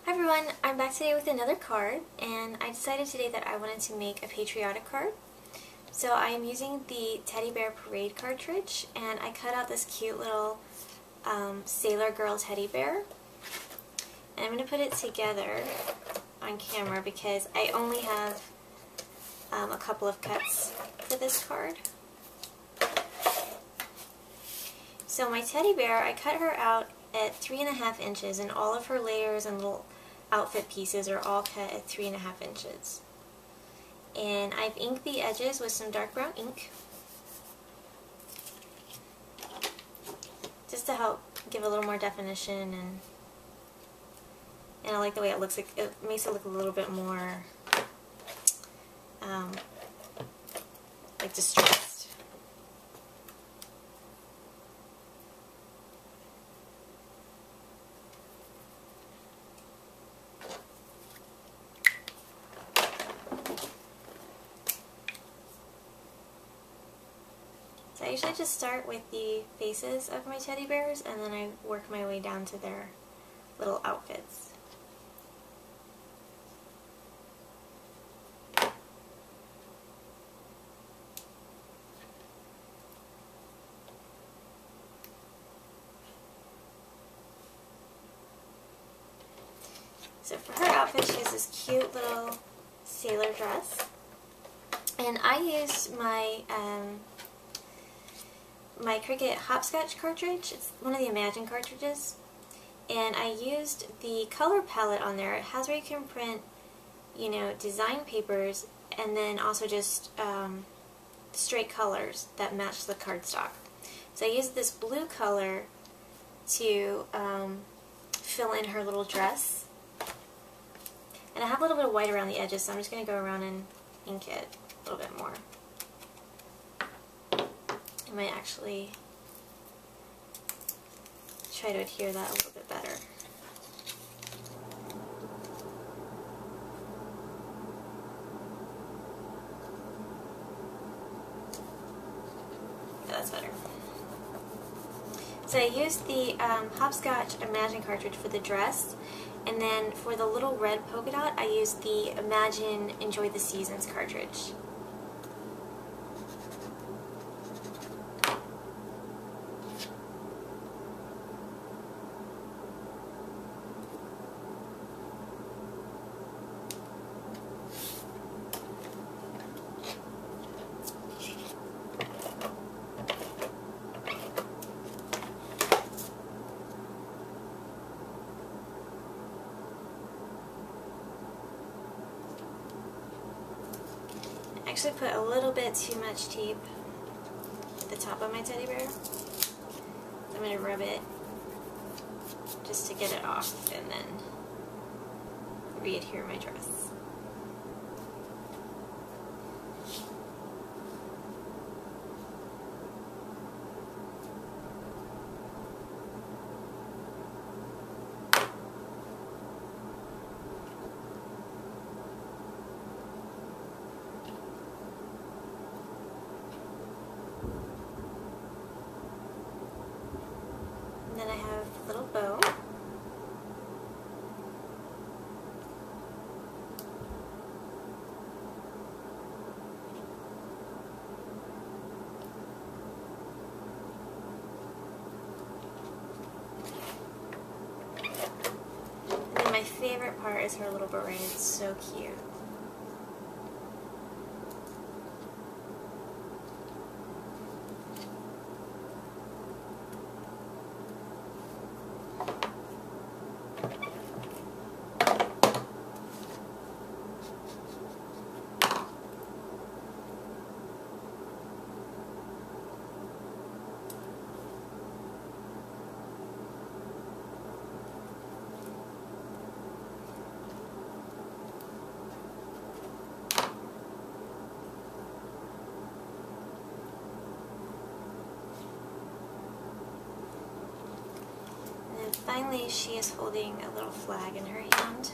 Hi everyone, I'm back today with another card, and I decided today that I wanted to make a patriotic card. So I am using the Teddy Bear Parade cartridge, and I cut out this cute little Sailor Girl teddy bear. And I'm going to put it together on camera because I only have a couple of cuts for this card. So my teddy bear, I cut her out at 3.5 inches, and all of her layers and little outfit pieces are all cut at 3.5 inches. And I've inked the edges with some dark brown ink, just to help give a little more definition, and I like the way it looks. It makes it look a little bit more like distressed. So I usually just start with the faces of my teddy bears, and then I work my way down to their little outfits. So for her outfit, she has this cute little sailor dress, and I used my my Cricut Hopscotch cartridge. It's one of the Imagine cartridges, and I used the color palette on there. It has where you can print, you know, design papers, and then also just straight colors that match the cardstock. So I used this blue color to fill in her little dress, and I have a little bit of white around the edges, so I'm just going to go around and ink it a little bit more. I might actually try to adhere that a little bit better. Yeah, that's better. So I used the Hopscotch Imagine cartridge for the dress, and then for the little red polka dot, I used the Imagine Enjoy the Seasons cartridge. I actually put a little bit too much tape at the top of my teddy bear. So I'm going to rub it just to get it off, and then re-adhere my dress. And then I have a little bow. And then my favorite part is her little beret. It's so cute. And finally, she is holding a little flag in her hand.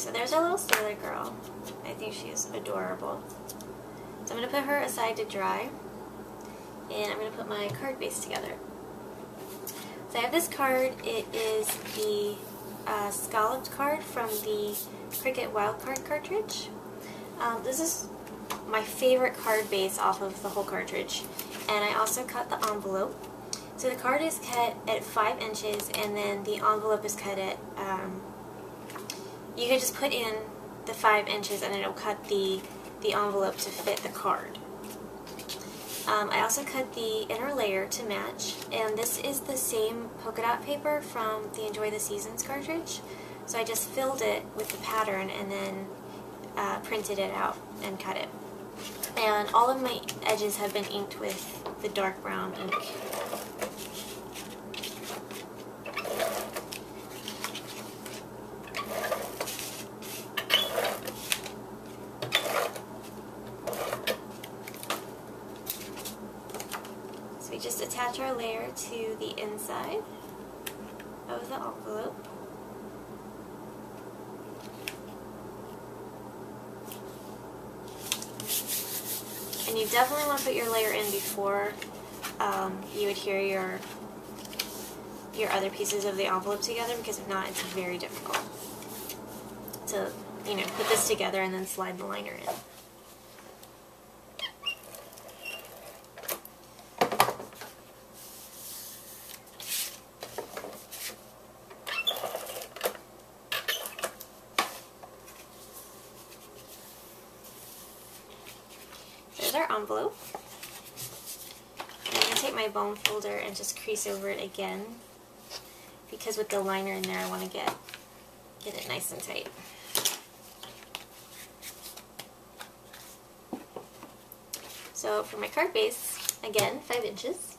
so there's our little sailor girl. I think she's adorable. So I'm going to put her aside to dry, and I'm going to put my card base together. So I have this card. It is the scalloped card from the Cricut Wildcard cartridge. This is my favorite card base off of the whole cartridge, and I also cut the envelope. So the card is cut at 5 inches, and then the envelope is cut at, you can just put in the 5 inches and it'll cut the envelope to fit the card. I also cut the inner layer to match, and this is the same polka dot paper from the Enjoy the Seasons cartridge. So I just filled it with the pattern and then printed it out and cut it. And all of my edges have been inked with the dark brown ink. So we just attach our layer to the inside of the envelope. And you definitely want to put your layer in before you adhere your other pieces of the envelope together, because if not, it's very difficult to, you know, put this together and then slide the liner in. There's our envelope. I'm going to take my bone folder and just crease over it again, because with the liner in there I want to get it nice and tight. So for my card base, again, 5 inches,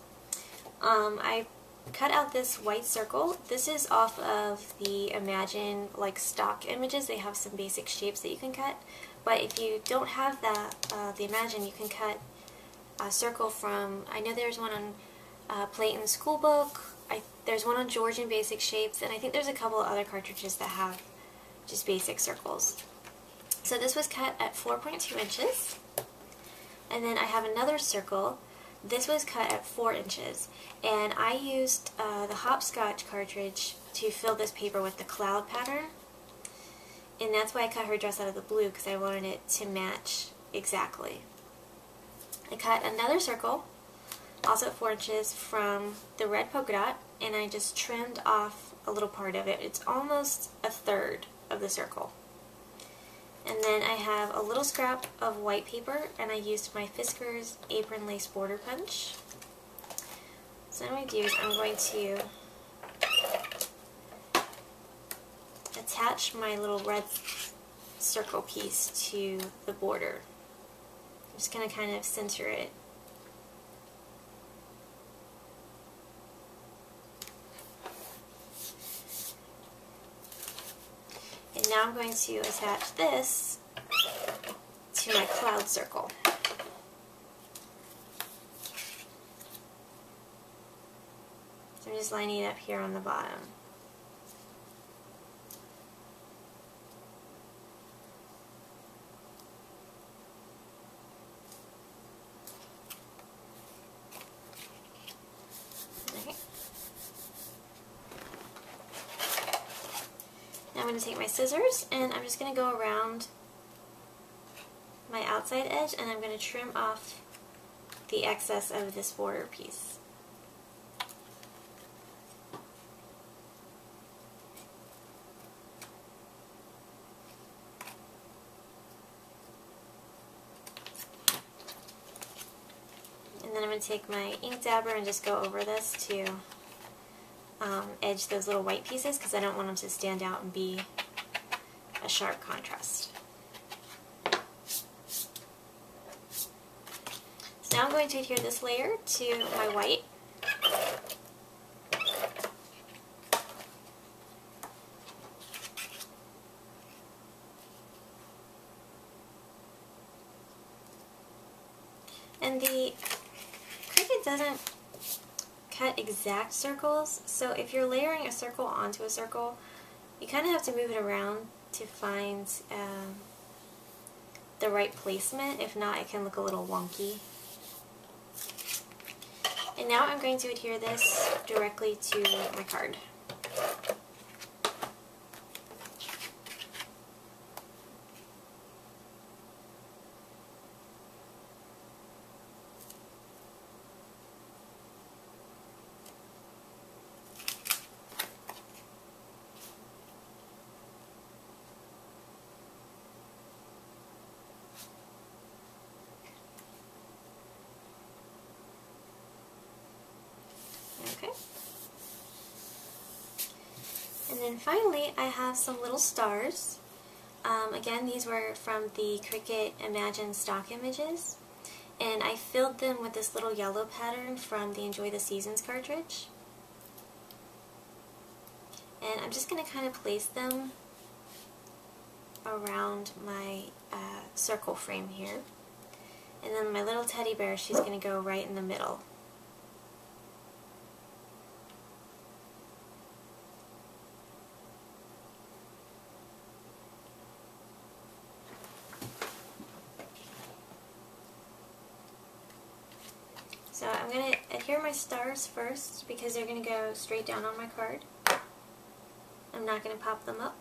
I cut out this white circle. This is off of the Imagine like stock images. They have some basic shapes that you can cut. But if you don't have that, the Imagine, you can cut a circle from, I know there's one on Playton's School Book, there's one on Georgian Basic Shapes, and I think there's a couple of other cartridges that have just basic circles. So this was cut at 4.2 inches, and then I have another circle. This was cut at 4 inches, and I used the hopscotch cartridge to fill this paper with the cloud pattern. And that's why I cut her dress out of the blue, because I wanted it to match exactly. I cut another circle, also at 4 inches, from the red polka dot, and I just trimmed off a little part of it. It's almost a third of the circle. And then I have a little scrap of white paper, and I used my Fiskars apron lace border punch. So what I'm going to do is I'm going to attach my little red circle piece to the border. I'm just going to kind of center it. And now I'm going to attach this to my cloud circle. So I'm just lining it up here on the bottom. Now I'm going to take my scissors and I'm just going to go around my outside edge, and I'm going to trim off the excess of this border piece. And then I'm going to take my ink dabber and just go over this to edge those little white pieces, because I don't want them to stand out and be a sharp contrast. So now I'm going to adhere this layer to my white. And the Cricut doesn't cut exact circles, so if you're layering a circle onto a circle, you kind of have to move it around to find the right placement. If not, it can look a little wonky. And now I'm going to adhere this directly to my card. Okay. And then finally, I have some little stars. Again, these were from the Cricut Imagine stock images, and I filled them with this little yellow pattern from the Enjoy the Seasons cartridge. And I'm just going to kind of place them around my circle frame here. And then my little teddy bear, she's going to go right in the middle. So I'm going to adhere my stars first because they're going to go straight down on my card. I'm not going to pop them up.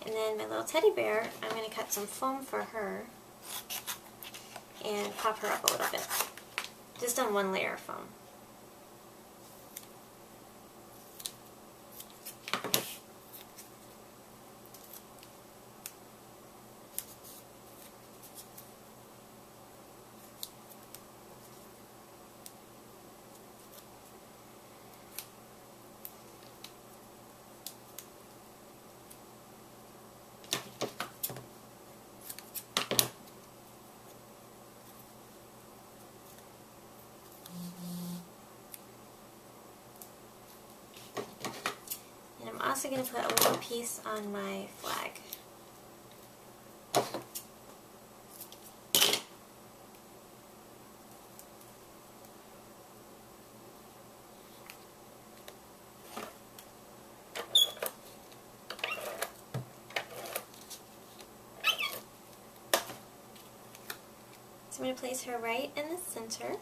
And then my little teddy bear, I'm going to cut some foam for her and pop her up a little bit. Just on one layer of foam. I'm also going to put a little piece on my flag. So I'm going to place her right in the center.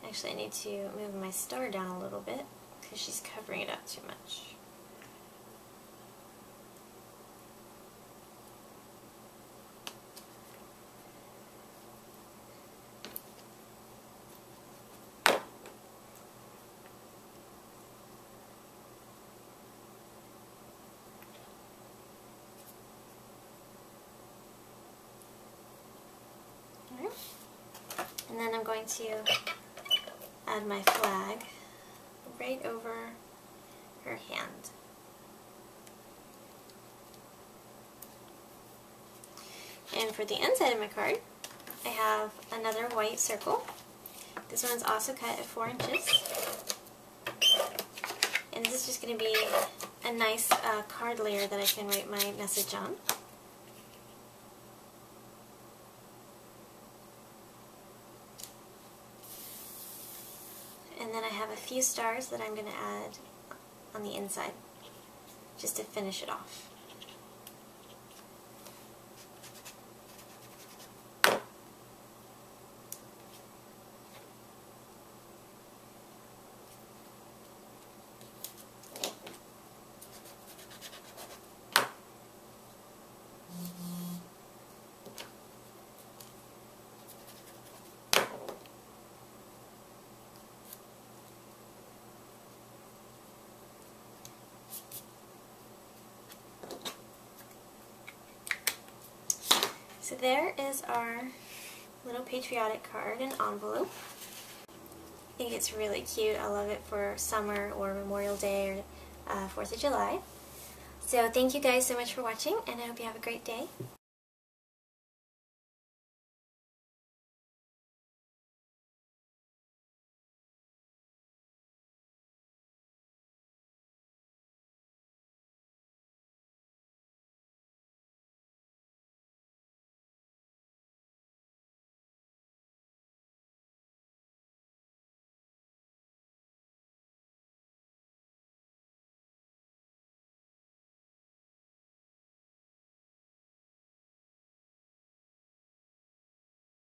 Actually, I need to move my star down a little bit because she's covering it up too much. Alright. And then I'm going to add my flag right over her hand. And for the inside of my card, I have another white circle. This one's also cut at 4 inches. And this is just going to be a nice card layer that I can write my message on. And then I have a few stars that I'm going to add on the inside, just to finish it off. So there is our little patriotic card and envelope. I think it's really cute. I love it for summer or Memorial Day or 4th of July. So thank you guys so much for watching, and I hope you have a great day.